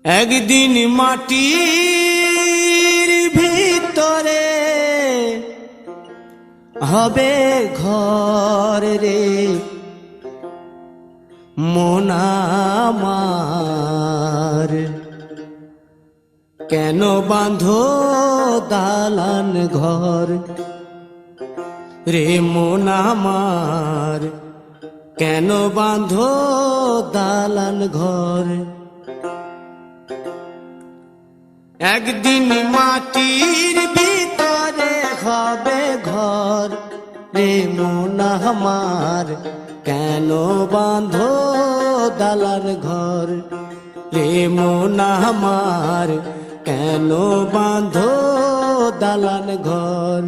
একদিন মাটির ভিতরে হবে ঘর রে মন আমার, কেন বাঁধো দালান ঘর রে মন আমার, কেন বাঁধো দালান ঘর। একদিন মাটির ভিতরে হবে ঘর রে মন আমার, কেন বাঁধো দালান ঘর রে মন আমার, কেন বাঁধো দালান ঘর।